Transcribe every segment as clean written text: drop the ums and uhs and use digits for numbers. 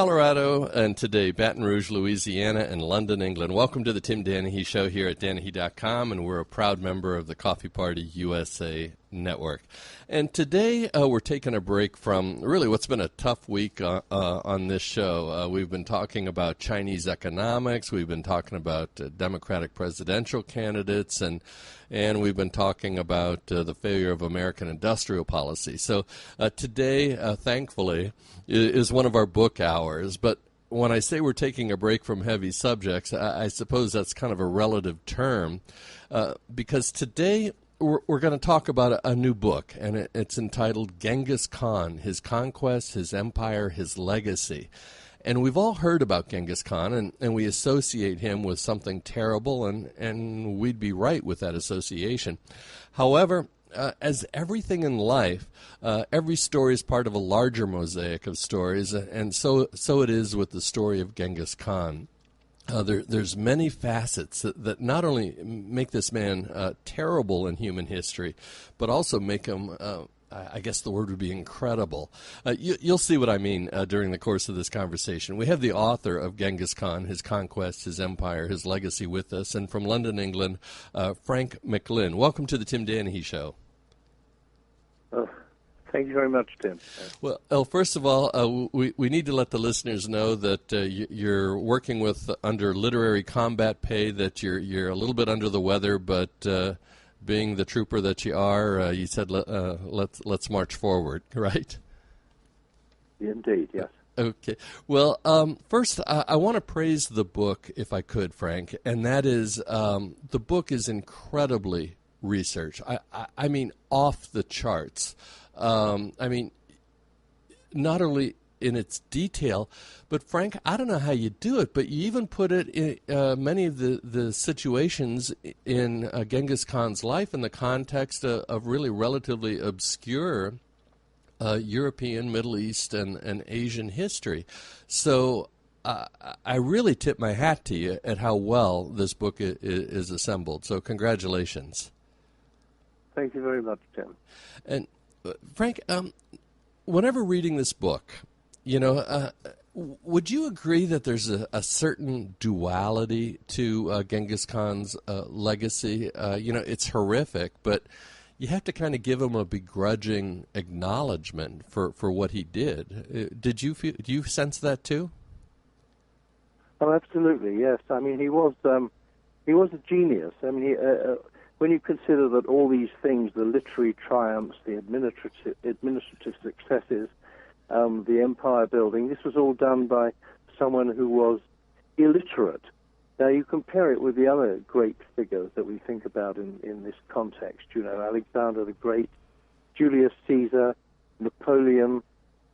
Colorado, and today Baton Rouge, Louisiana, and London, England. Welcome to the Tim Danahey Show here at Danahey.com, and we're a proud member of the Coffee Party USA Network. And today we're taking a break from really what's been a tough week on this show. We've been talking about Chinese economics, we've been talking about Democratic presidential candidates, and we've been talking about the failure of American industrial policy. So today, thankfully, is one of our book hours. But when I say we're taking a break from heavy subjects, I suppose that's kind of a relative term because today we're going to talk about a new book, and it's entitled Genghis Khan, His Conquests, His Empire, His Legacy. And we've all heard about Genghis Khan, and we associate him with something terrible, and we'd be right with that association. However, as everything in life, every story is part of a larger mosaic of stories, and so it is with the story of Genghis Khan. There's many facets that not only make this man terrible in human history, but also make him I guess the word would be incredible. You'll see what I mean during the course of this conversation. We have the author of Genghis Khan, His Conquests, His Empire, His Legacy with us, and from London, England, Frank McLynn. Welcome to the Tim Danahey Show. Thank you very much, Tim. Well, first of all, we need to let the listeners know that you're working with under literary combat pay, that you're a little bit under the weather, but being the trooper that you are, you said let's march forward, right? Indeed, yes. Okay. Well, first, I want to praise the book, if I could, Frank, and that is the book is incredibly researched. I mean, off the charts. I mean, not only in its detail, but Frank, I don't know how you do it, but you even put it in many of the situations in Genghis Khan's life in the context of really relatively obscure European, Middle East, and Asian history. So I really tip my hat to you at how well this book is assembled. So congratulations. Thank you very much, Tim. And Frank, whenever reading this book, would you agree that there's a certain duality to Genghis Khan's legacy? It's horrific, but you have to kind of give him a begrudging acknowledgement for what he did. Do you sense that too? Oh, absolutely, yes. I mean, he was a genius. I mean, when you consider that all these things, the literary triumphs, the administrative successes, the empire building, this was all done by someone who was illiterate. Now, you compare it with the other great figures that we think about in this context, Alexander the Great, Julius Caesar, Napoleon,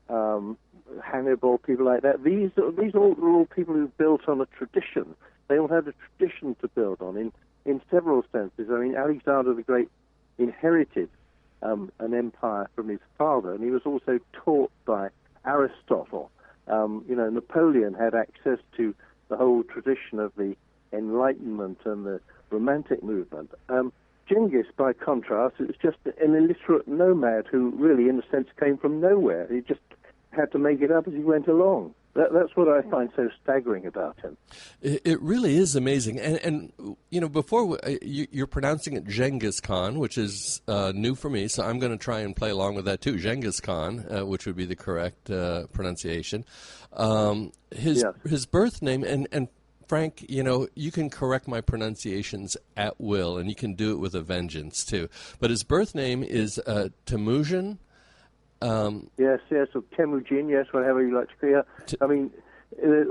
Hannibal, people like that. These are all people who built on a tradition. They all had a tradition to build on in several senses. I mean, Alexander the Great inherited an empire from his father, and he was also taught by Aristotle. Napoleon had access to the whole tradition of the Enlightenment and the Romantic movement. Genghis, by contrast, was just an illiterate nomad who really, in a sense, came from nowhere. He just had to make it up as he went along. That's what I find so staggering about him. It really is amazing. And before you're pronouncing it Genghis Khan, which is new for me, so I'm going to try and play along with that too. Genghis Khan, which would be the correct pronunciation. His birth name, and Frank, you can correct my pronunciations at will, and you can do it with a vengeance too. But his birth name is Temujin. Yes, or Temujin, yes, whatever you like to call it. I mean,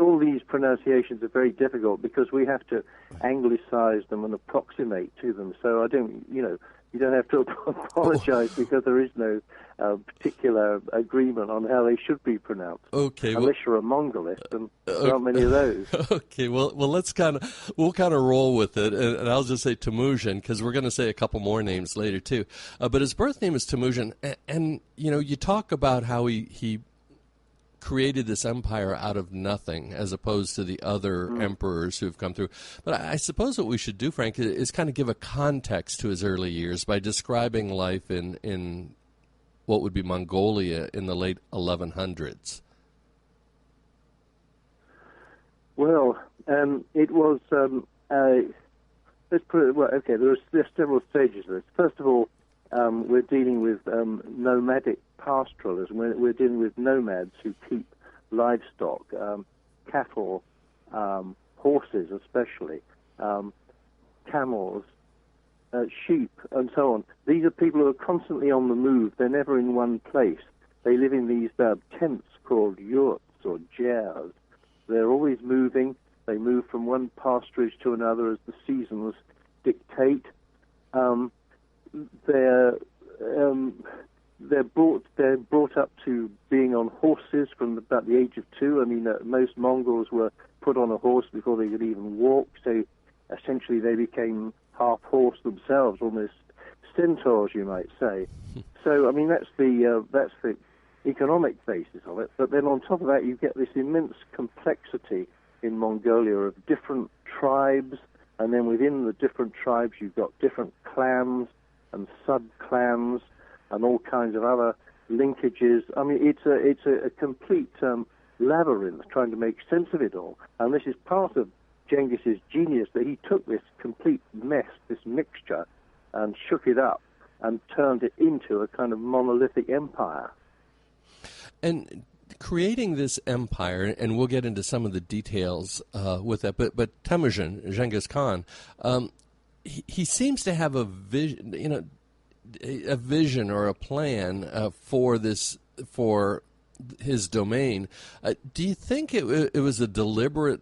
all these pronunciations are very difficult because we have to anglicize them and approximate to them. So you don't have to apologize because there is no particular agreement on how they should be pronounced. Okay, unless you're a Mongolist, and there aren't many of those. Okay, well, we'll kind of roll with it, and I'll just say Temujin because we're going to say a couple more names later too. But his birth name is Temujin, and you talk about how he created this empire out of nothing as opposed to the other emperors who've come through. But I suppose what we should do, Frank, is kind of give a context to his early years by describing life in what would be Mongolia in the late 1100s. Well, it was. Let's put it. Well, okay. There's several stages of this. First of all, we're dealing with nomadic pastoralism. We're dealing with nomads who keep livestock, cattle, horses, especially, camels, sheep, and so on. These are people who are constantly on the move. They're never in one place. They live in these tents called yurts or jars. They're always moving. They move from one pasturage to another as the seasons dictate. They're brought up to being on horses from about the age of 2. I mean, most Mongols were put on a horse before they could even walk. So essentially, they became half horse themselves, almost centaurs, you might say. So I mean, that's the economic basis of it. But then on top of that, you get this immense complexity in Mongolia of different tribes, and then within the different tribes you've got different clans and sub-clans and all kinds of other linkages. I mean, it's a complete labyrinth trying to make sense of it all. And this is part of Genghis's genius, that he took this complete mess, this mixture, and shook it up and turned it into a kind of monolithic empire. And creating this empire, and we'll get into some of the details with that, but Temujin, Genghis Khan, he seems to have a vision, a vision or a plan for his domain. Do you think it was a deliberate,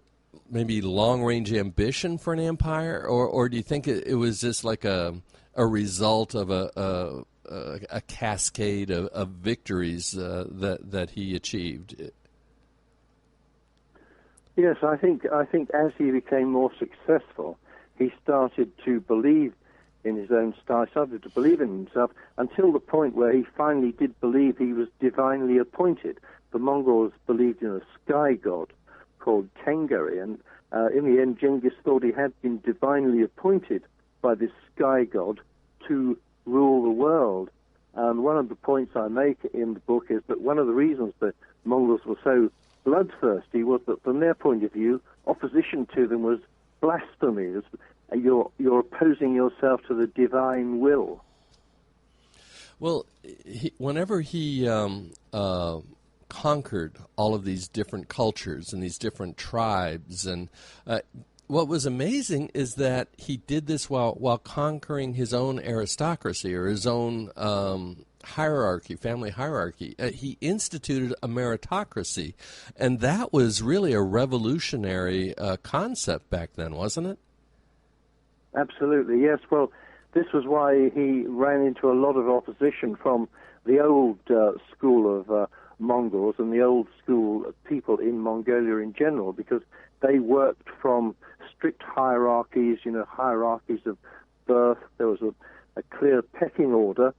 maybe long-range ambition for an empire, or do you think it was just like a result of a cascade of victories that he achieved? Yes, I think as he became more successful, he started to believe in his own style, started to believe in himself, until the point where he finally did believe he was divinely appointed. The Mongols believed in a sky god called Tengri, and in the end, Genghis thought he had been divinely appointed by this sky god to rule the world. And one of the points I make in the book is that one of the reasons the Mongols were so bloodthirsty was that, from their point of view, opposition to them was blasphemy. You're opposing yourself to the divine will. Well, whenever he conquered all of these different cultures and these different tribes, and what was amazing is that he did this while conquering his own aristocracy or his own hierarchy, family hierarchy. He instituted a meritocracy, and that was really a revolutionary concept back then, wasn't it? Absolutely, yes. Well, this was why he ran into a lot of opposition from the old school of Mongols and the old school of people in Mongolia in general, because they worked from strict hierarchies, hierarchies of birth. There was a clear pecking order,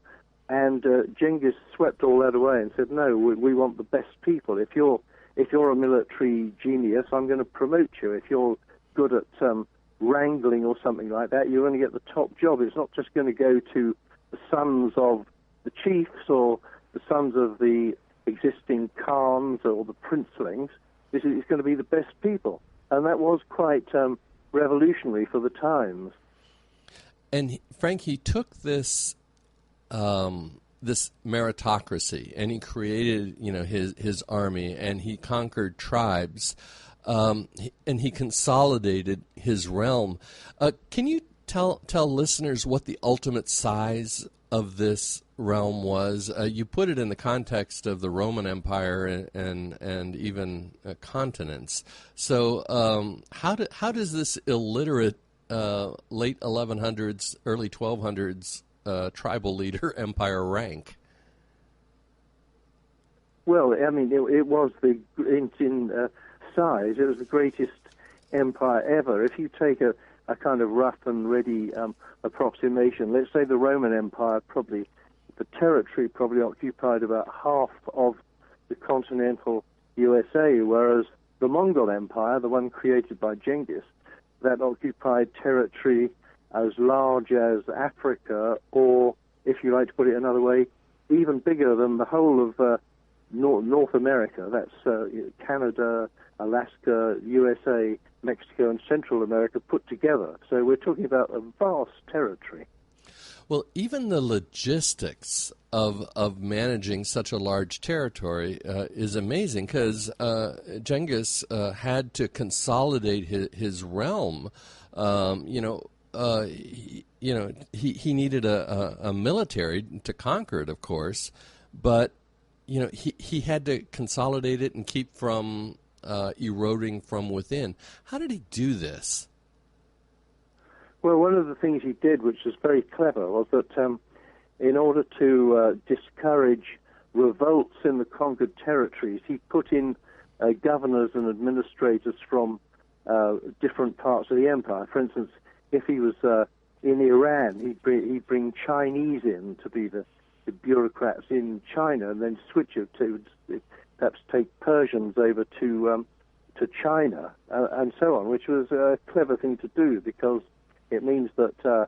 and Genghis swept all that away and said, no, we want the best people. If you're a military genius, I'm going to promote you. If you're good at wrangling or something like that, you're going to get the top job. It's not just going to go to the sons of the chiefs or the sons of the existing khans or the princelings. It's going to be the best people. And that was quite revolutionary for the times. And Frank, he took this this meritocracy, and he created, his army, and he conquered tribes, and he consolidated his realm. Can you tell listeners what the ultimate size of this realm was? You put it in the context of the Roman Empire and even continents. So how does this illiterate late 1100s, early 1200s tribal leader empire rank? Well, I mean, it was in size, it was the greatest empire ever. If you take a kind of rough and ready approximation, let's say the Roman Empire the territory probably occupied about half of the continental USA, whereas the Mongol Empire, the one created by Genghis, that occupied territory as large as Africa, or, if you like to put it another way, even bigger than the whole of North America. That's Canada Alaska, USA, Mexico, and Central America put together. So we're talking about a vast territory. Well, even the logistics of managing such a large territory is amazing, because Genghis had to consolidate his realm. He needed a military to conquer it, of course, but he had to consolidate it and keep from eroding from within. How did he do this? Well, one of the things he did, which was very clever, was that in order to discourage revolts in the conquered territories, he put in governors and administrators from different parts of the empire. For instance, if he was in Iran, he'd bring Chinese in to be the bureaucrats in China, and then switch it to perhaps take Persians over to China, and so on, which was a clever thing to do, because it means that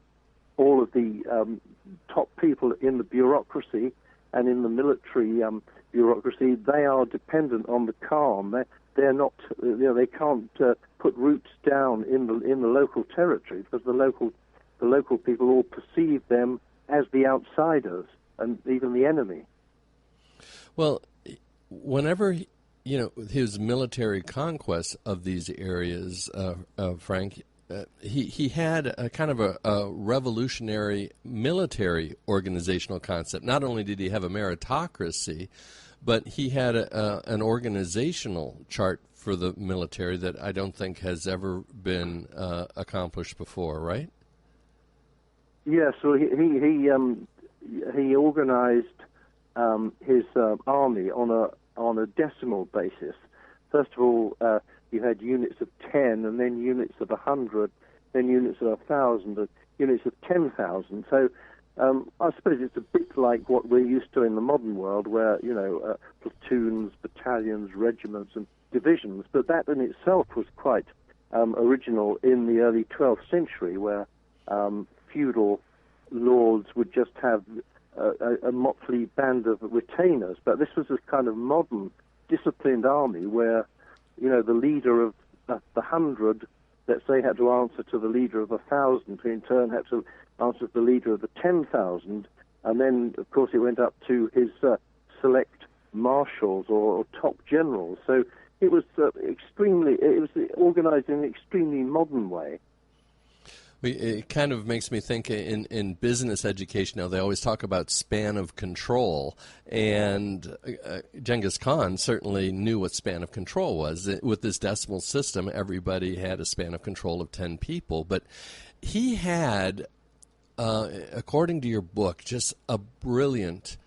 all of the top people in the bureaucracy and in the military bureaucracy, they are dependent on the Khan. They're not, they can't put roots down in the local territory, because the local people all perceive them as the outsiders and even the enemy. Well, whenever his military conquest of these areas, Frank, he had a kind of a revolutionary military organizational concept. Not only did he have a meritocracy, but he had an organizational chart for the military that I don't think has ever been accomplished before, right? Yeah, so he organized his army on a decimal basis. First of all, you had units of 10, and then units of 100, then units of 1,000, and units of 10,000. So I suppose it's a bit like what we're used to in the modern world, where, platoons, battalions, regiments, and divisions. But that in itself was quite original in the early 12th century, where feudal lords would just have a motley band of retainers. But this was a kind of modern, disciplined army where, the leader of the 100, let's say, had to answer to the leader of 1,000, who in turn had to answer to the leader of the 10,000, and then, of course, it went up to his select marshals or top generals. So it was organized in an extremely modern way. It kind of makes me think in business education now, they always talk about span of control, and Genghis Khan certainly knew what span of control was. With this decimal system, everybody had a span of control of 10 people, but he had, according to your book, just a brilliant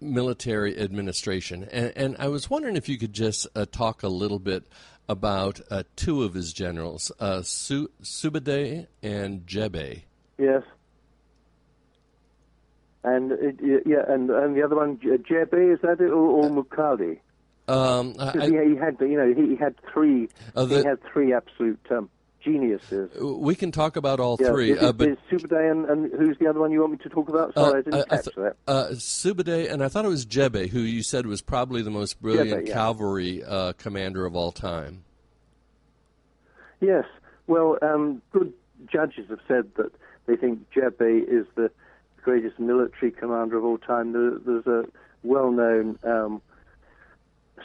military administration. And I was wondering if you could just talk a little bit about two of his generals, Sube'etei and Jebei. Yes. And and the other one, Jebei, is that it, or Muqadi? He had three. He had three absolute geniuses. We can talk about all yeah, three. But Sube'etei and who's the other one you want me to talk about? Sorry, I didn't catch that. Sube'etei, and I thought it was Jebei, who you said was probably the most brilliant cavalry commander of all time. Yes. Well, good judges have said that they think Jebei is the greatest military commander of all time. There's a well-known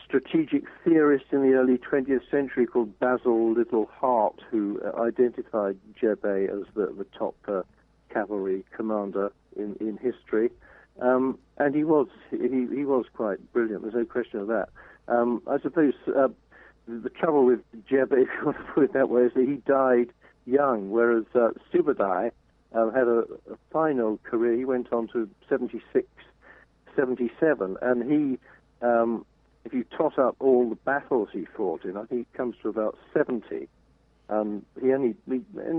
strategic theorist in the early 20th century called Basil Liddell Hart, who identified Jebei as the top cavalry commander in history, and he was quite brilliant. There's no question of that. I suppose the trouble with Jebei, if you want to put it that way, is that he died young, whereas Sube'etei had a fine old career. He went on to 76, 77, and he, if you tot up all the battles he fought in, I think he comes to about 70. He only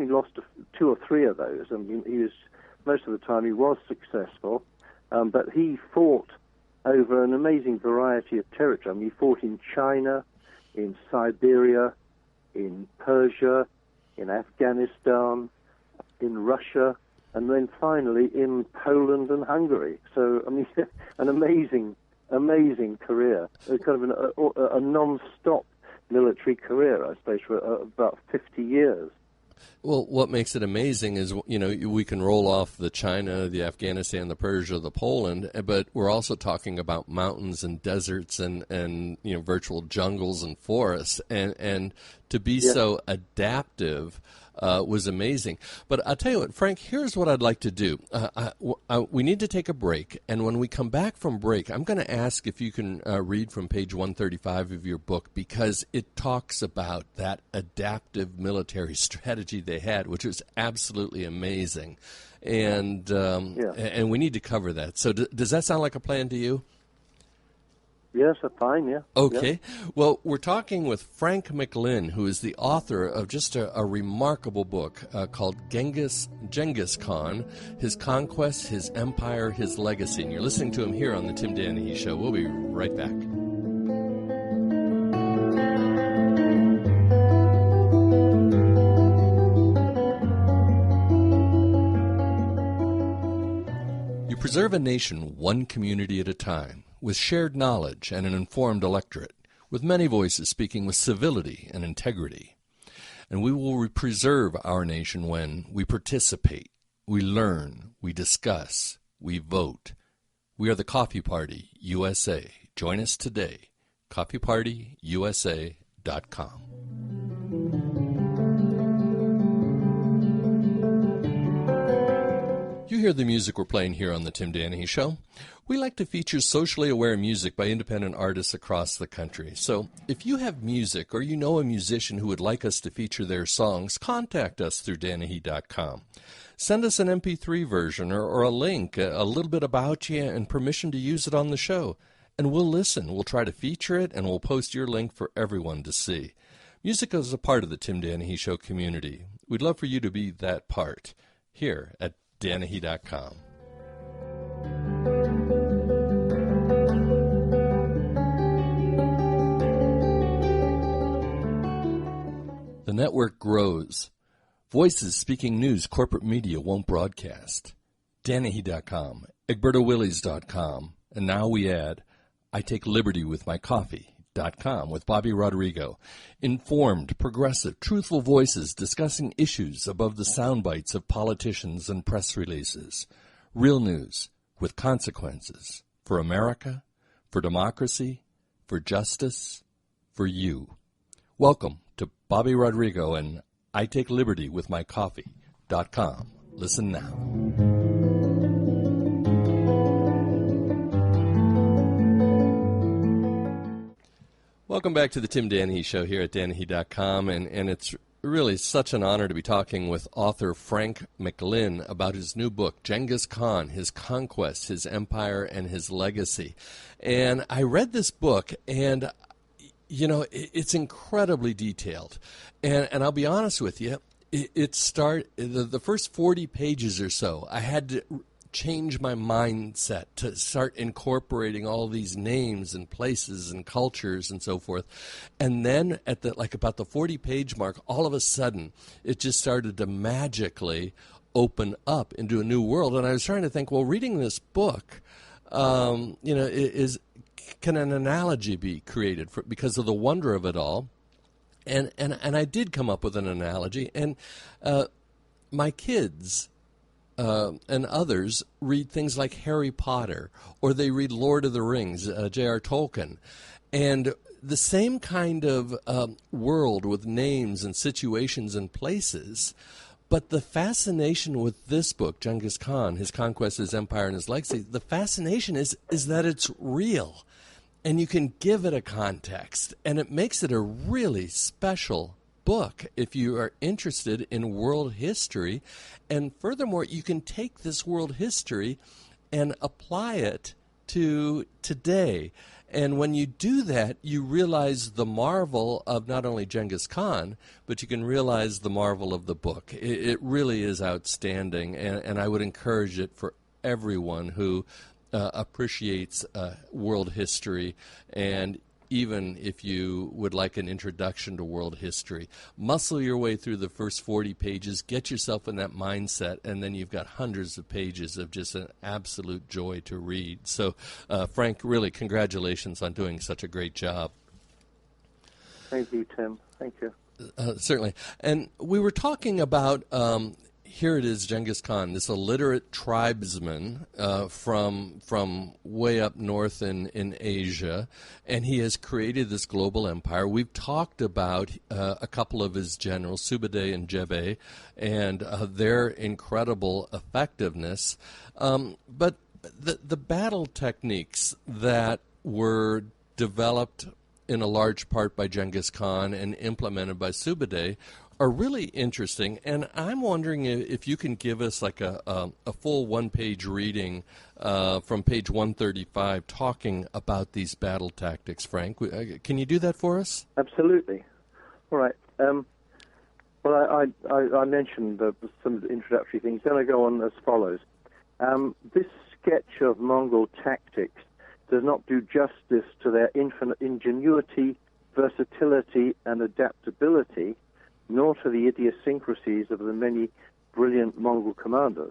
lost 2 or 3 of those. I mean, most of the time he was successful, but he fought over an amazing variety of territory. I mean, he fought in China, in Siberia, in Persia, in Afghanistan, in Russia, and then finally in Poland and Hungary. So, I mean, an amazing amazing career, kind of a non-stop military career, I suppose, for about 50 years. Well, what makes it amazing is, we can roll off the China, the Afghanistan, the Persia, the Poland, but we're also talking about mountains and deserts and virtual jungles and forests, and to be so adaptive was amazing. But I'll tell you what, Frank, here's what I'd like to do. We need to take a break, and when we come back from break, I'm going to ask if you can read from page 135 of your book, because it talks about that adaptive military strategy they had, which was absolutely amazing. And we need to cover that. So does that sound like a plan to you? Yes, fine, yeah. Okay. Yeah. Well, we're talking with Frank McLynn, who is the author of just a remarkable book called Genghis Khan, His Conquests, His Empire, His Legacy. And you're listening to him here on the Tim Danahey Show. We'll be right back. You preserve a nation one community at a time, with shared knowledge and an informed electorate, with many voices speaking with civility and integrity. And we will preserve our nation when we participate, we learn, we discuss, we vote. We are the Coffee Party USA. Join us today, coffeepartyusa.com. You hear the music we're playing here on the Tim Danahey Show. We like to feature socially aware music by independent artists across the country. So if you have music or you know a musician who would like us to feature their songs, contact us through Danahey.com. Send us an MP3 version or a link, a little bit about you, and permission to use it on the show. And we'll listen. We'll try to feature it, and we'll post your link for everyone to see. Music is a part of the Tim Danahey Show community. We'd love for you to be that part here at Danahey.com. The network grows. Voices speaking news corporate media won't broadcast. Danahey.com, EgbertoWillies.com, and now we add I Take Liberty with My Coffee.com with Bobby Rodrigo. Informed, progressive, truthful voices discussing issues above the sound bites of politicians and press releases. Real news with consequences for America, for democracy, for justice, for you. Welcome to Bobby Rodrigo and I Take Liberty with My Coffee.com. Listen now. Welcome back to the Tim Danahey Show here at Danahey.com, and it's really such an honor to be talking with author Frank McLynn about his new book, Genghis Khan, His Conquests, His Empire, and His Legacy. And I read this book, and it's incredibly detailed. And I'll be honest with you, the first 40 pages or so, I had to change my mindset to start incorporating all these names and places and cultures and so forth. And then at about the 40-page mark, all of a sudden, it just started to magically open up into a new world. And I was trying to think, well, reading this book, can an analogy be created because of the wonder of it all? And I did come up with an analogy. And my kids and others read things like Harry Potter, or they read Lord of the Rings, J.R. Tolkien. And the same kind of world with names and situations and places. But the fascination with this book, Genghis Khan, His Conquest, His Empire, and His Legacy, the fascination is that it's real. And you can give it a context, and it makes it a really special book if you are interested in world history. And furthermore, you can take this world history and apply it to today. And when you do that, you realize the marvel of not only Genghis Khan, but you can realize the marvel of the book. It really is outstanding, and I would encourage it for everyone who appreciates world history. And even if you would like an introduction to world history. Muscle your way through the first 40 pages, get yourself in that mindset, and then you've got hundreds of pages of just an absolute joy to read. So, Frank, really, congratulations on doing such a great job. Thank you, Tim. Thank you. Certainly. And we were talking about, here it is, Genghis Khan, this illiterate tribesman from way up north in Asia, and he has created this global empire. We've talked about a couple of his generals, Sube'etei and Jebe, and their incredible effectiveness. But the battle techniques that were developed in a large part by Genghis Khan and implemented by Sube'etei are really interesting. And I'm wondering if you can give us like a full one-page reading from page 135 talking about these battle tactics, Frank. Can you do that for us? Absolutely. All right. Well, I mentioned some introductory things. Then I go on as follows. This sketch of Mongol tactics does not do justice to their infinite ingenuity, versatility, and adaptability, nor to the idiosyncrasies of the many brilliant Mongol commanders.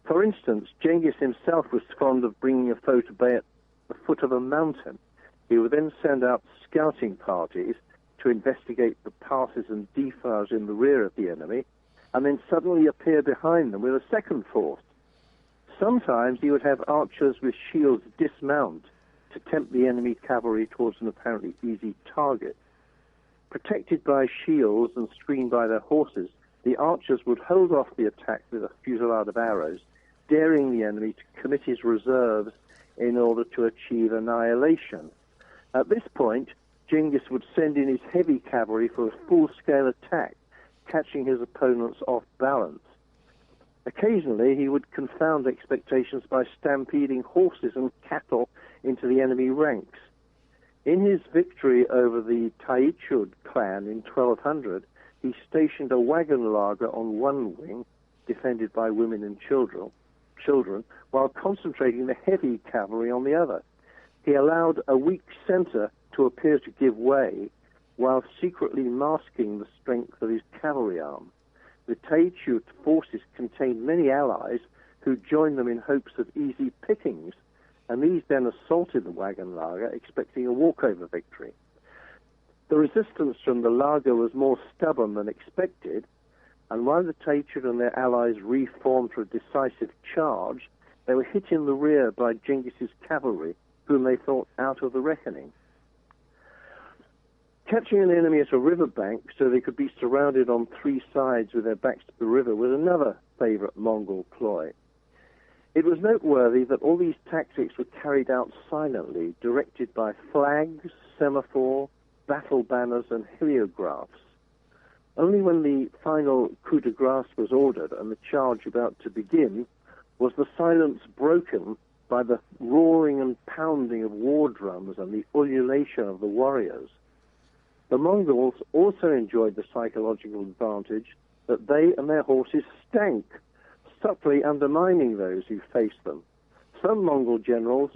For instance, Genghis himself was fond of bringing a foe to bay at the foot of a mountain. He would then send out scouting parties to investigate the passes and defiles in the rear of the enemy, and then suddenly appear behind them with a second force. Sometimes he would have archers with shields dismount to tempt the enemy cavalry towards an apparently easy target. Protected by shields and screened by their horses, the archers would hold off the attack with a fusillade of arrows, daring the enemy to commit his reserves in order to achieve annihilation. At this point, Genghis would send in his heavy cavalry for a full-scale attack, catching his opponents off balance. Occasionally, he would confound expectations by stampeding horses and cattle into the enemy ranks. In his victory over the Taichud clan in 1200, he stationed a wagon laager on one wing, defended by women and children, while concentrating the heavy cavalry on the other. He allowed a weak center to appear to give way, while secretly masking the strength of his cavalry arm. The Taichud forces contained many allies who joined them in hopes of easy pickings, and these then assaulted the wagon laager, expecting a walkover victory. The resistance from the laager was more stubborn than expected, and while the Taichud and their allies reformed for a decisive charge, they were hit in the rear by Genghis's cavalry, whom they thought out of the reckoning. Catching an enemy at a riverbank so they could be surrounded on three sides with their backs to the river was another favorite Mongol ploy. It was noteworthy that all these tactics were carried out silently, directed by flags, semaphore, battle banners, and heliographs. Only when the final coup de grace was ordered and the charge about to begin was the silence broken by the roaring and pounding of war drums and the ululation of the warriors. The Mongols also enjoyed the psychological advantage that they and their horses stank, subtly undermining those who faced them. Some Mongol generals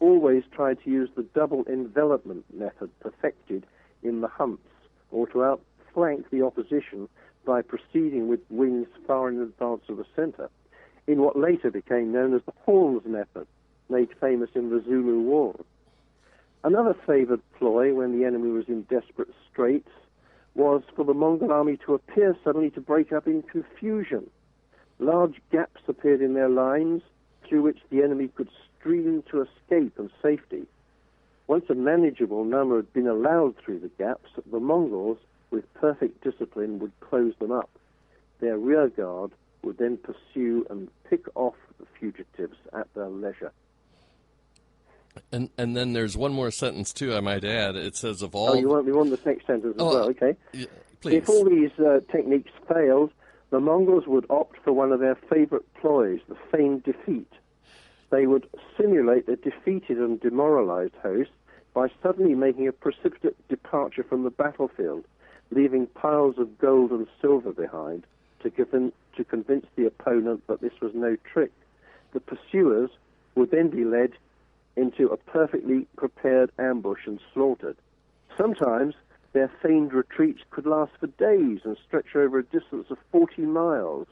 always tried to use the double envelopment method perfected in the humps, or to outflank the opposition by proceeding with wings far in advance of the center, in what later became known as the horns method, made famous in the Zulu Wars. Another favored ploy when the enemy was in desperate straits was for the Mongol army to appear suddenly to break up in confusion. Large gaps appeared in their lines through which the enemy could stream to escape and safety. Once a manageable number had been allowed through the gaps, the Mongols, with perfect discipline, would close them up. Their rear guard would then pursue and pick off the fugitives at their leisure. And then there's one more sentence, too, I might add. It says of all... Oh, you want the next sentence as well, okay. Yeah, please. If all these techniques failed, the Mongols would opt for one of their favorite ploys, the feigned defeat. They would simulate a defeated and demoralized host by suddenly making a precipitate departure from the battlefield, leaving piles of gold and silver behind to convince the opponent that this was no trick. The pursuers would then be led into a perfectly prepared ambush and slaughtered. Sometimes their feigned retreats could last for days and stretch over a distance of 40 miles,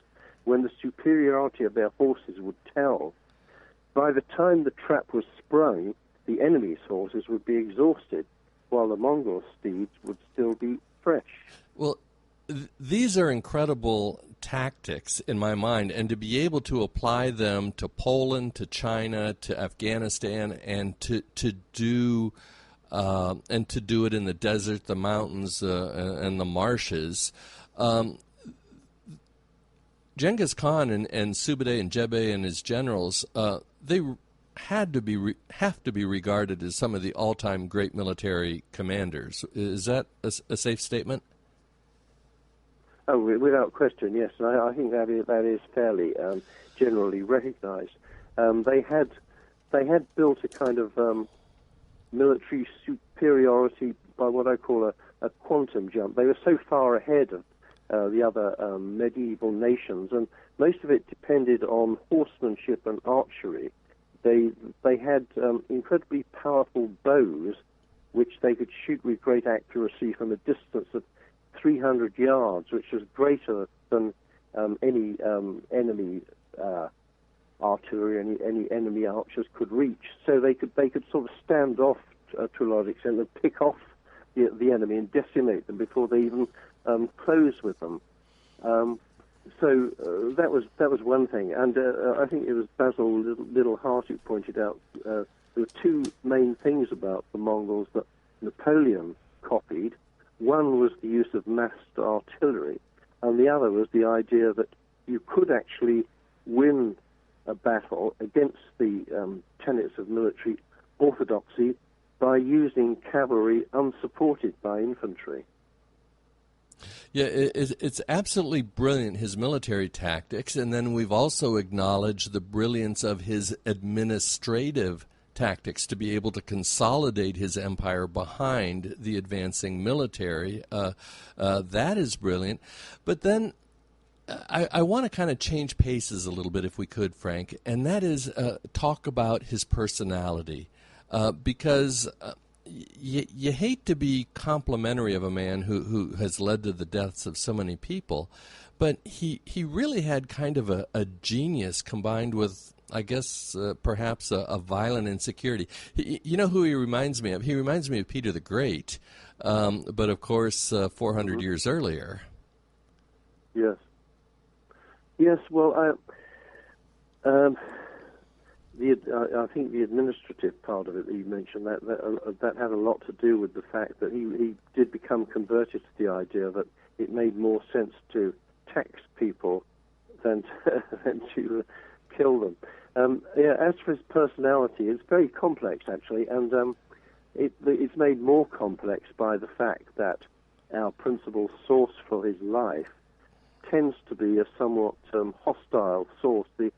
when the superiority of their horses would tell. By the time the trap was sprung, the enemy's horses would be exhausted, while the Mongol steeds would still be fresh. Well, these are incredible tactics in my mind, and to be able to apply them to Poland, to China, to Afghanistan, and to do it in the desert, the mountains, and the marshes. Genghis Khan and Subutai and Jebe and his generals, they have to be regarded as some of the all-time great military commanders. Is that a safe statement? Oh, without question, yes. And I think that is fairly generally recognized. They had built a kind of military superiority by what I call a quantum jump. They were so far ahead of the other medieval nations, and most of it depended on horsemanship and archery. They had incredibly powerful bows, which they could shoot with great accuracy from a distance of 300 yards, which was greater than any enemy artillery, any enemy archers could reach. So they could sort of stand off to a large extent and pick off the enemy and decimate them before they even close with them. So that was one thing, and I think it was Basil Little Hart who pointed out there were two main things about the Mongols that Napoleon copied. One was the use of massed artillery, and the other was the idea that you could actually win a battle against the tenets of military orthodoxy by using cavalry unsupported by infantry. Yeah, it's absolutely brilliant, his military tactics, and then we've also acknowledged the brilliance of his administrative tactics to be able to consolidate his empire behind the advancing military. That is brilliant. But then I want to kind of change paces a little bit, if we could, Frank, and that is talk about his personality. Because you hate to be complimentary of a man who has led to the deaths of so many people, but he really had kind of a genius combined with, I guess, perhaps a violent insecurity. You know who he reminds me of? He reminds me of Peter the Great, but of course 400 years earlier. Yes. Yes, well, I think the administrative part of it that you mentioned, that had a lot to do with the fact that he did become converted to the idea that it made more sense to tax people than to kill them. As for his personality, it's very complex, actually, and it's made more complex by the fact that our principal source for his life tends to be a somewhat hostile source. This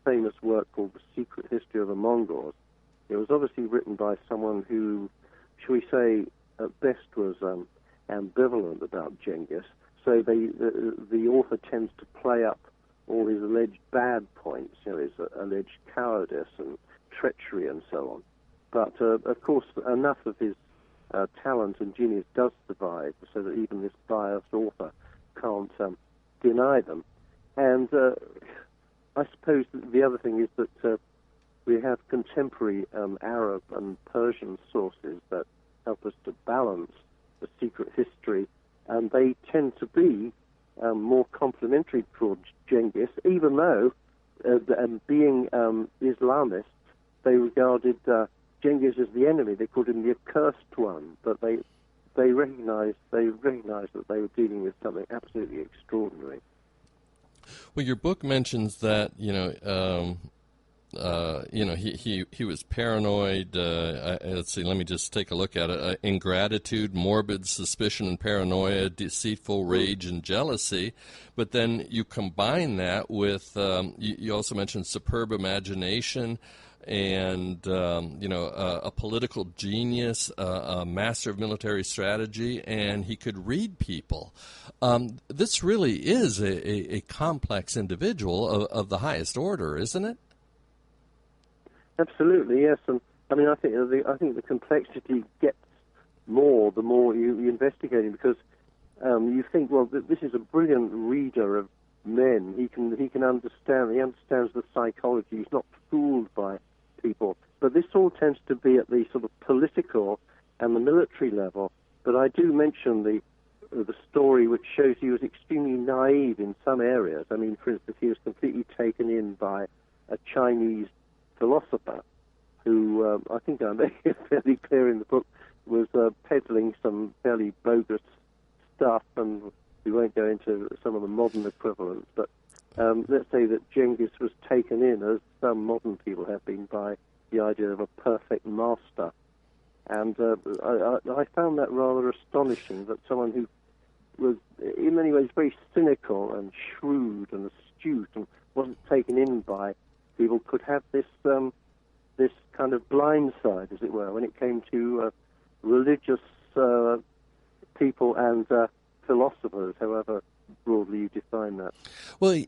famous work called The Secret History of the Mongols. It was obviously written by someone who, shall we say, at best was ambivalent about Genghis. So the author tends to play up all his alleged bad points, his alleged cowardice and treachery and so on. But, of course, enough of his talent and genius does survive so that even this biased author can't deny them. And I suppose the other thing is that we have contemporary Arab and Persian sources that help us to balance the secret history, and they tend to be more complimentary towards Genghis, even though, being Islamists, they regarded Genghis as the enemy. They called him the accursed one, but they recognized that they were dealing with something absolutely extraordinary. Well, your book mentions that he was paranoid. Let's see. Let me just take a look at it. Ingratitude, morbid suspicion and paranoia, deceitful rage and jealousy. But then you combine that with you also mentioned superb imagination. And a political genius, a master of military strategy, and he could read people. This really is a complex individual of the highest order, isn't it? Absolutely, yes. And I mean, I think the complexity gets more the more you investigate it, because you think, well, this is a brilliant reader of men. He can understand. He understands the psychology. He's not fooled by people. But this all tends to be at the sort of political and the military level. But I do mention the story which shows he was extremely naive in some areas. I mean, for instance, he was completely taken in by a Chinese philosopher who, I think I make it fairly clear in the book, was peddling some fairly bogus stuff, and we won't go into some of the modern equivalents, but let's say that Genghis was taken in, as some modern people have been, by the idea of a perfect master. And I found that rather astonishing, that someone who was in many ways very cynical and shrewd and astute and wasn't taken in by people could have this kind of blind side, as it were, when it came to religious people and philosophers, however broadly you define that. Well,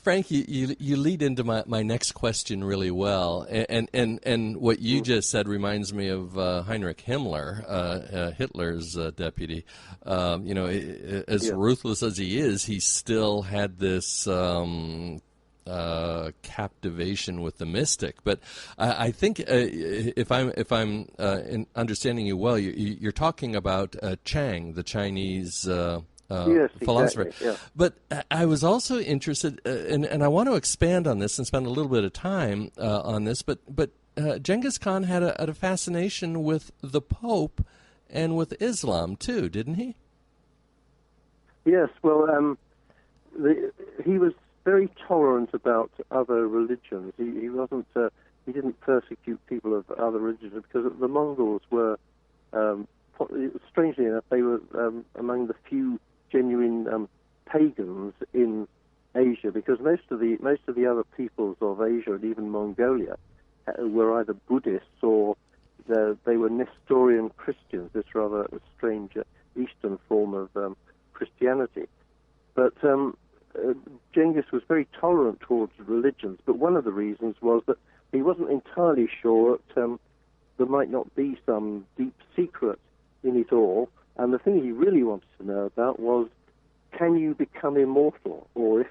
Frank, you lead into my next question really well, and what you just said reminds me of Heinrich Himmler, Hitler's deputy. As ruthless as he is, he still had this captivation with the mystic. But I think if I'm understanding you well, you're talking about Chang, the Chinese yes, philosopher. Exactly, yeah. But I was also interested, and I want to expand on this and spend a little bit of time on this. But Genghis Khan had a fascination with the Pope and with Islam too, didn't he? Yes. Well, he was very tolerant about other religions. He wasn't. He didn't persecute people of other religions, because the Mongols were, strangely enough, they were among the few genuine pagans in Asia, because most of the other peoples of Asia and even Mongolia were either Buddhists or they were Nestorian Christians, this rather strange Eastern form of Christianity. But Genghis was very tolerant towards religions, but one of the reasons was that he wasn't entirely sure that there might not be some deep secret in it all. And the thing he really wanted to know about was, can you become immortal? Or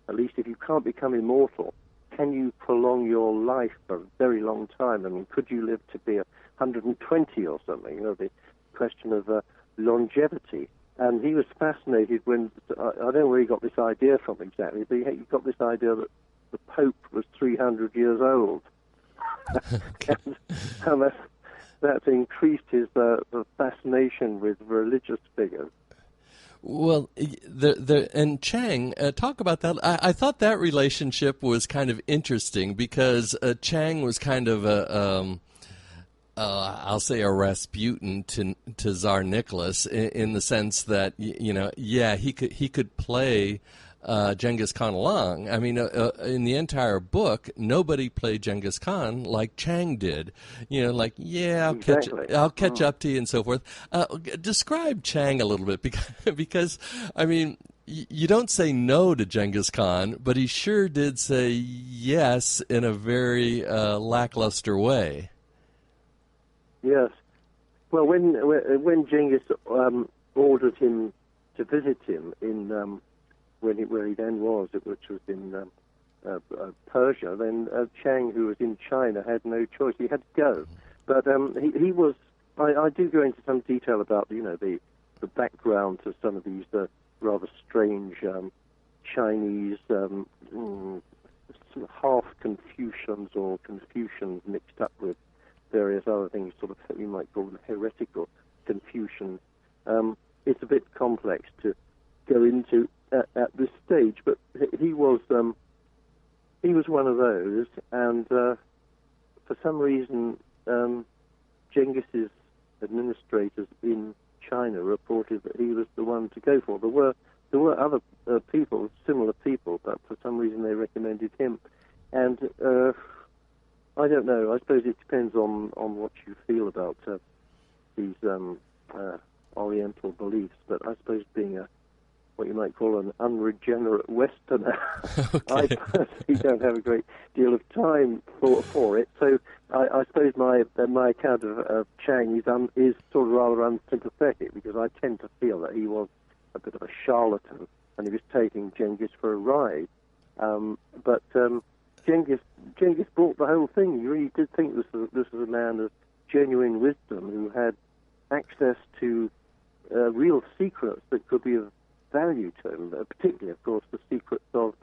at least if you can't become immortal, can you prolong your life for a very long time? I mean, could you live to be 120 or something? The question of longevity. And he was fascinated when, I don't know where he got this idea from exactly, but he got this idea that the Pope was 300 years old. and that increased his fascination with religious figures. Well, and Chang, talk about that. I thought that relationship was kind of interesting, because Chang was kind of I'll say a Rasputin to Tsar Nicholas, in the sense that he could play Genghis Khan along. I mean, in the entire book, nobody played Genghis Khan like Chang did. I'll catch up to you and so forth. Describe Chang a little bit, because I mean, you don't say no to Genghis Khan, but he sure did say yes in a very lackluster way. Yes. Well, when Genghis ordered him to visit him in where he then was, which was in Persia, then Chang, who was in China, had no choice. He had to go. But he was. I do go into some detail about the background to some of these rather strange Chinese half Confucians or Confucians mixed up with various other things, sort of you might call them heretical Confucian. It's a bit complex to go into at this stage, but he was one of those, and for some reason Genghis's administrators in China reported that he was the one to go for. There were other people, similar people, but for some reason they recommended him, and I don't know. I suppose it depends on what you feel about these Oriental beliefs. But I suppose being what you might call an unregenerate Westerner. Okay. I personally don't have a great deal of time for it. So I suppose my account of Chiang is sort of rather unsympathetic, because I tend to feel that he was a bit of a charlatan and he was taking Genghis for a ride. But Genghis brought the whole thing. You really did think this was a man of genuine wisdom who had access to real secrets that could be of value to him, particularly, of course, the secrets of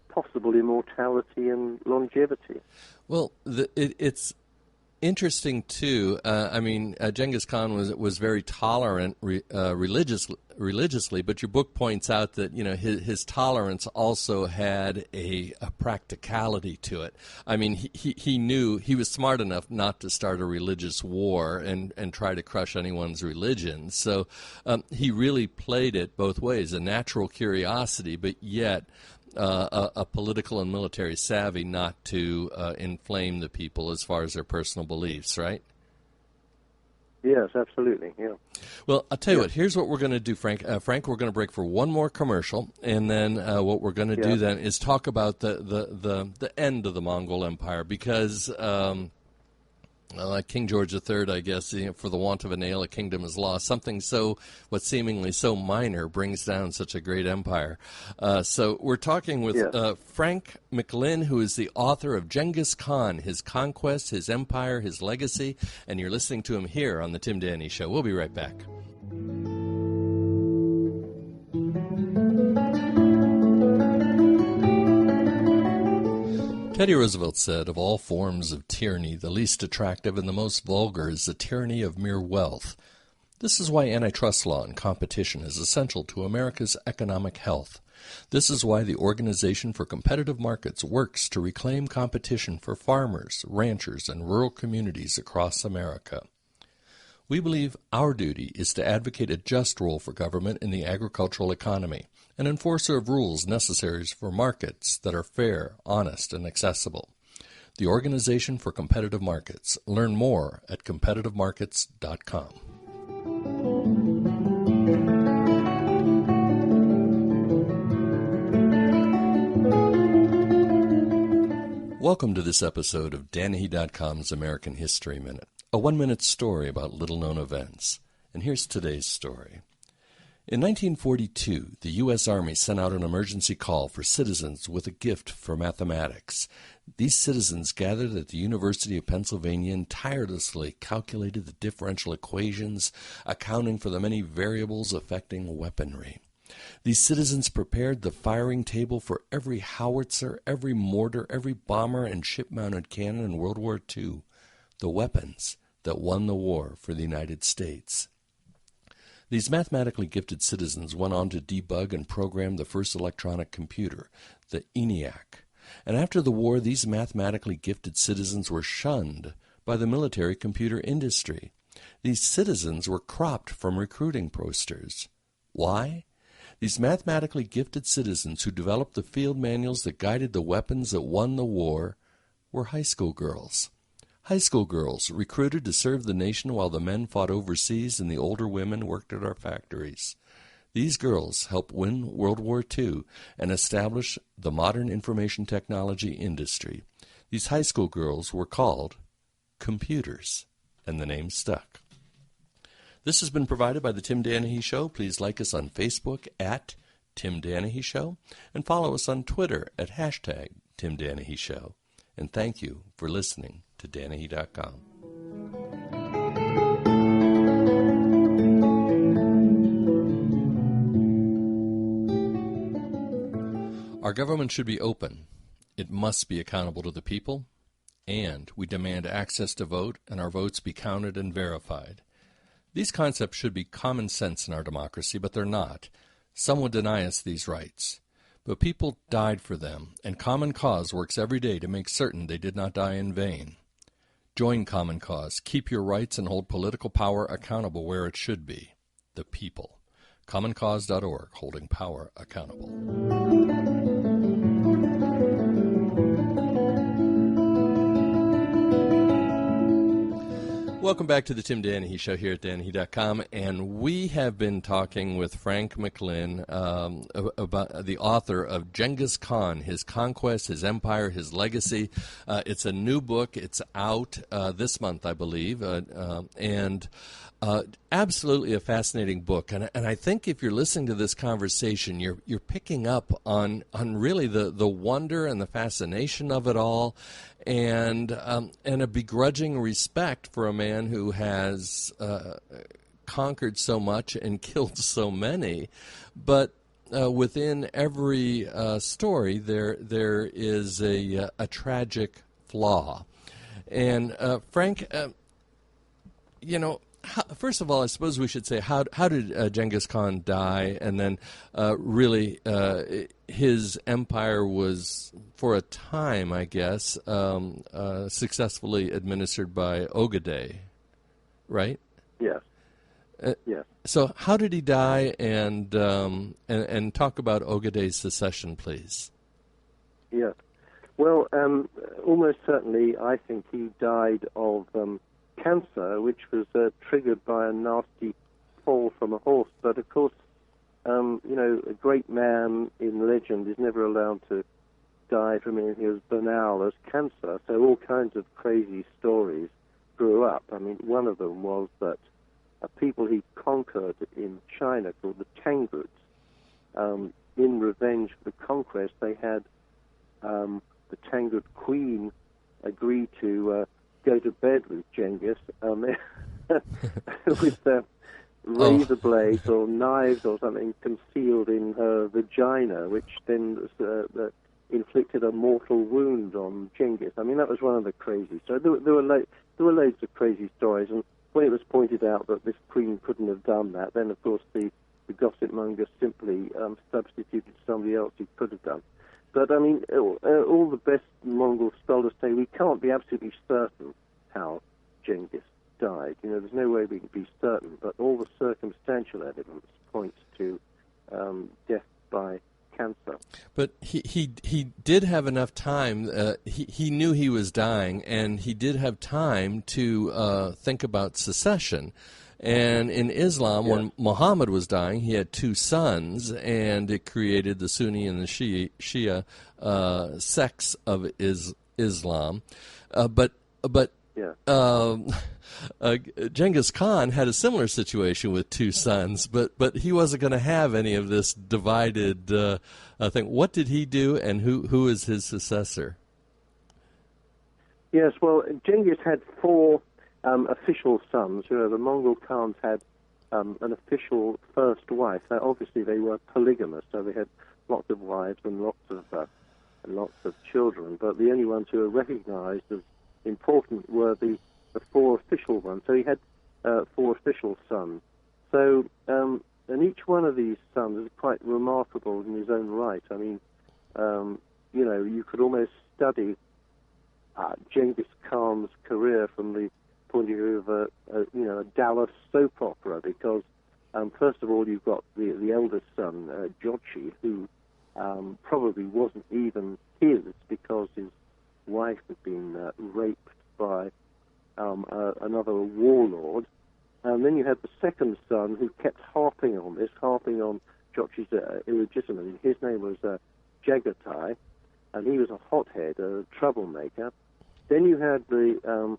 possible immortality and longevity. Well, it's interesting too. Genghis Khan was very tolerant religiously, but your book points out that his tolerance also had a practicality to it. I mean, he knew, he was smart enough not to start a religious war and try to crush anyone's religion. So he really played it both ways: a natural curiosity, but yet a political and military savvy not to inflame the people as far as their personal beliefs, right? Yes, absolutely, yeah. Well, I'll tell you what, here's what we're going to do, Frank. Frank, we're going to break for one more commercial, and then what we're going to do then is talk about the end of the Mongol Empire, because like King George III, I guess, for the want of a nail, a kingdom is lost. Something what seemingly so minor brings down such a great empire. So we're talking with Frank McLynn, who is the author of Genghis Khan, His Conquests, His Empire, His Legacy, and you're listening to him here on The Tim Danahey Show. We'll be right back. Teddy Roosevelt said, "Of all forms of tyranny, the least attractive and the most vulgar is the tyranny of mere wealth. This is why antitrust law and competition is essential to America's economic health. This is why the Organization for Competitive Markets works to reclaim competition for farmers, ranchers, and rural communities across America. We believe our duty is to advocate a just role for government in the agricultural economy, an enforcer of rules necessary for markets that are fair, honest, and accessible. The Organization for Competitive Markets. Learn more at competitivemarkets.com. Welcome to this episode of Danahey.com's American History Minute, a 1-minute story about little-known events. And here's today's story. In 1942, the U.S. Army sent out an emergency call for citizens with a gift for mathematics. These citizens gathered at the University of Pennsylvania and tirelessly calculated the differential equations, accounting for the many variables affecting weaponry. These citizens prepared the firing table for every howitzer, every mortar, every bomber and ship-mounted cannon in World War II, the weapons that won the war for the United States. These mathematically gifted citizens went on to debug and program the first electronic computer, the ENIAC. And after the war, these mathematically gifted citizens were shunned by the military computer industry. These citizens were cropped from recruiting posters. Why? These mathematically gifted citizens who developed the field manuals that guided the weapons that won the war were high school girls. High school girls recruited to serve the nation while the men fought overseas and the older women worked at our factories. These girls helped win World War II and establish the modern information technology industry. These high school girls were called computers, and the name stuck. This has been provided by The Tim Danahey Show. Please like us on Facebook at Tim Danahey Show and follow us on Twitter at #Tim Danahey Show. And thank you for listening to Danahey.com. Our government should be open. It must be accountable to the people. And we demand access to vote and our votes be counted and verified. These concepts should be common sense in our democracy, but they're not. Some would deny us these rights. But people died for them, and Common Cause works every day to make certain they did not die in vain. Join Common Cause, keep your rights, and hold political power accountable where it should be, the people. CommonCause.org, holding power accountable. Welcome back to the Tim Danahey Show here at Danahey.com, and we have been talking with Frank McLynn about the author of Genghis Khan, his conquest, his empire, his legacy. It's a new book. It's out this month, I believe, and absolutely a fascinating book. And I think if you're listening to this conversation, you're picking up on really the wonder and the fascination of it all, and a begrudging respect for a man who has conquered so much and killed so many. But within every story, there is a tragic flaw. And Frank, first of all, I suppose we should say, how did Genghis Khan die? And then really his empire was, for a time, I guess, successfully administered by Ogedei, right? Yes. Yes. So how did he die? And talk about Ogedei's secession, please. Yes. Well, almost certainly, I think he died of cancer, which was triggered by a nasty fall from a horse. But of course, a great man in legend is never allowed to die from anything as banal as cancer. So all kinds of crazy stories grew up. I mean, one of them was that people he conquered in China called the Tanguts, in revenge for the conquest, they had the Tangut queen agree to go to bed with Genghis with razor blades or knives or something concealed in her vagina, which then inflicted a mortal wound on Genghis. I mean, that was one of the crazy stories. There were loads of crazy stories, and when it was pointed out that this queen couldn't have done that, then of course the gossip monger simply substituted somebody else who could have done. But I mean, all the best Mongol scholars say we can't be absolutely certain how Genghis died. There's no way we can be certain, but all the circumstantial evidence points to death by cancer. But he did have enough time. He knew he was dying, and he did have time to think about secession. And in Islam, when Muhammad was dying, he had two sons, and it created the Sunni and the Shia sects of Islam. But Genghis Khan had a similar situation with two sons, but he wasn't going to have any of this divided thing. What did he do, and who is his successor? Yes, well, Genghis had four official sons. The Mongol Khans had an official first wife. Now, obviously, they were polygamous, so they had lots of wives and lots of children. But the only ones who were recognized as important were the four official ones. So he had four official sons. So, and each one of these sons is quite remarkable in his own right. I mean, you could almost study Genghis Khan's career from the point of view of a Dallas soap opera, because first of all you've got the eldest son, Jochi, who probably wasn't even his because his wife had been raped by another warlord. And then you had the second son who kept harping on Jochi's illegitimacy. His name was Jagatai, and he was a hothead, a troublemaker. Then you had the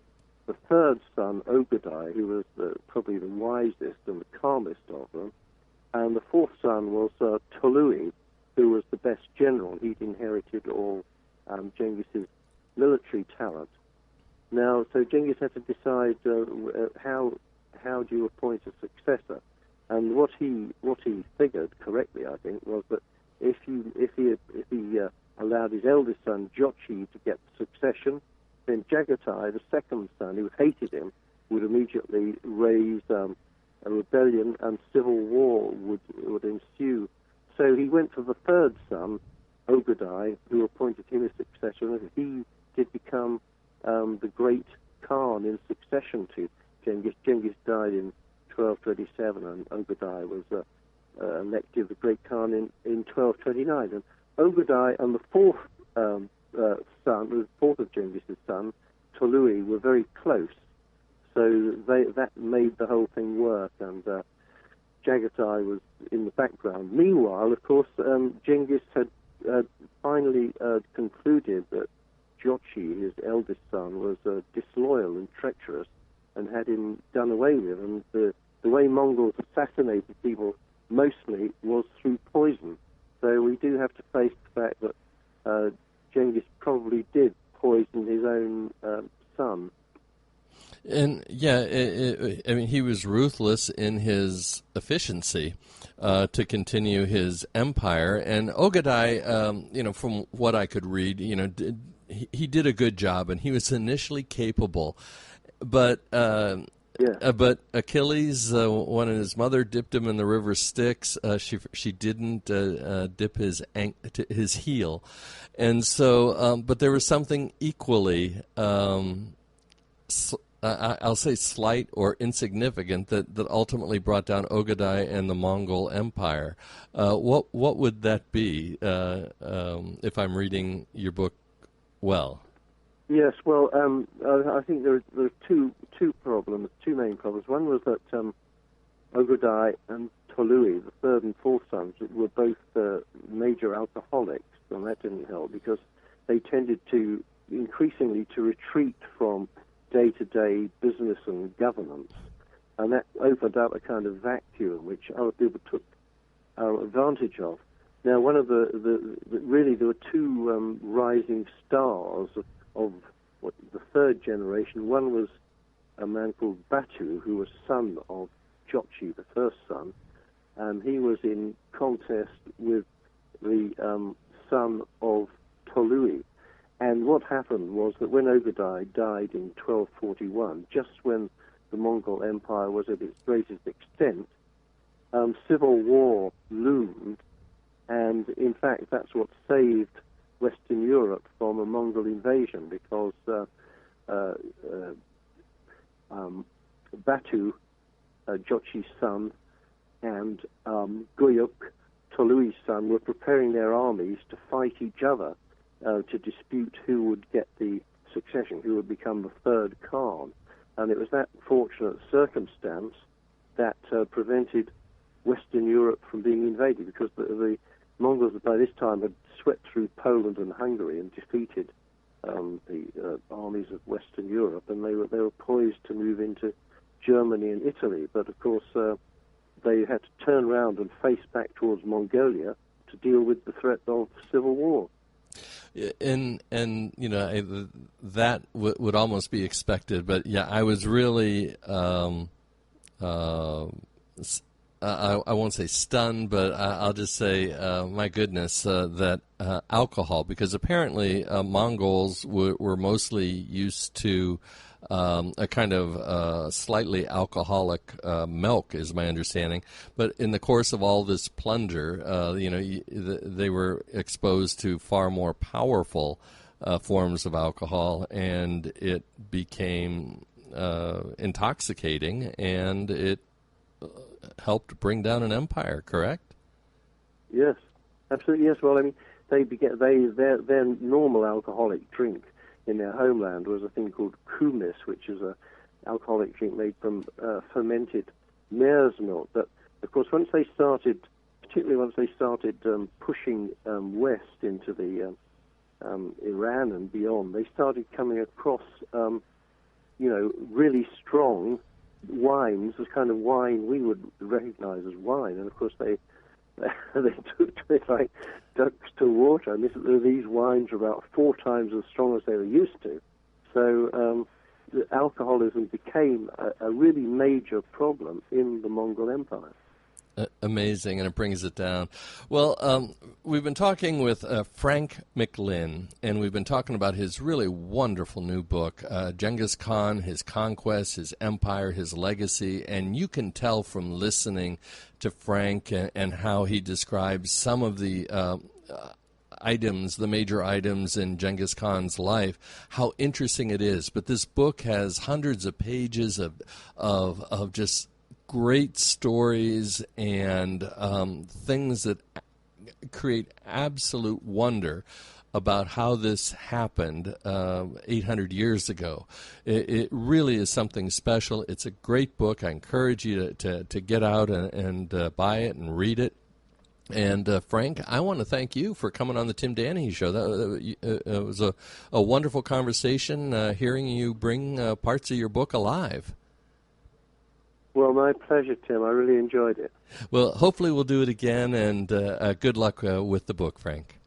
third son, Ogedei, who was probably the wisest and the calmest of them. And the fourth son was Tolui, who was the best general. He'd inherited all Genghis's military talent. Now, so Genghis had to decide how do you appoint a successor, and what he figured correctly, I think, was that if he allowed his eldest son Jochi to get the succession, then Jagatai, the second son, who hated him, would immediately raise a rebellion, and civil war would ensue. So he went for the third son, Ogedei, who appointed him as successor, and he did become the great Khan in succession to Genghis. Genghis died in 1227, and Ogedei was elected the great Khan in 1229. And Ogedei and the fourth son, the fourth of Genghis's son, Tolui, were very close. So that made the whole thing work, and Jagatai was in the background. Meanwhile, of course, Genghis had finally concluded that Jochi, his eldest son, was disloyal and treacherous and had him done away with. And the way Mongols assassinated people mostly was through poison. So we do have to face the fact that Genghis probably did poison his own son. And yeah, I mean, he was ruthless in his efficiency to continue his empire. And Ogadai, from what I could read, he did a good job, and he was initially capable, but but Achilles, when his mother dipped him in the river Styx, she didn't dip his heel, and so but there was something equally. I'll say slight or insignificant that ultimately brought down Ogadai and the Mongol Empire. What would that be if I'm reading your book well? Yes, well, I think there are two main problems. One was that Ogadai and Tolui, the third and fourth sons, were both major alcoholics, and that didn't help because they tended to increasingly to retreat from day-to-day business and governance, and that opened up a kind of vacuum which other people took advantage of. Now, one of really there were two rising stars of the third generation. One was a man called Batu, who was son of Jochi, the first son, and he was in contest with the son of Tolui. And what happened was that when Ogadai died in 1241, just when the Mongol Empire was at its greatest extent, civil war loomed, and in fact that's what saved Western Europe from a Mongol invasion, because Batu, Jochi's son, and Guyuk, Tolui's son, were preparing their armies to fight each other, to dispute who would get the succession, who would become the third Khan. And it was that fortunate circumstance that prevented Western Europe from being invaded, because the Mongols by this time had swept through Poland and Hungary and defeated the armies of Western Europe, and they were poised to move into Germany and Italy. But of course, they had to turn around and face back towards Mongolia to deal with the threat of civil war. And that would almost be expected, but yeah, I was really I won't say stunned, but I'll just say my goodness that alcohol, because apparently Mongols were mostly used to a kind of slightly alcoholic milk, is my understanding. But in the course of all this plunder, they were exposed to far more powerful forms of alcohol, and it became intoxicating, and it helped bring down an empire. Correct? Yes, absolutely. Yes. Well, I mean, their normal alcoholic drink in their homeland was a thing called kumis, which is an alcoholic drink made from fermented mare's milk. But of course, particularly once they started pushing west into the Iran and beyond, they started coming across, really strong wines, the kind of wine we would recognize as wine. And of course, they took to it like ducks to water. And these wines are about 4 times as strong as they were used to. So alcoholism became a really major problem in the Mongol Empire. Amazing, and it brings it down. Well, we've been talking with Frank McLynn, and we've been talking about his really wonderful new book, Genghis Khan, his conquests, his empire, his legacy. And you can tell from listening to Frank and how he describes some of the items, the major items in Genghis Khan's life, how interesting it is. But this book has hundreds of pages of just great stories and things that create absolute wonder. about how this happened 800 years ago. It really is something special. It's a great book. I encourage you to get out and buy it and read it. And Frank, I want to thank you for coming on the Tim Danahey Show. It was a wonderful conversation hearing you bring parts of your book alive. Well, my pleasure, Tim. I really enjoyed it. Well, hopefully we'll do it again, and good luck with the book, Frank.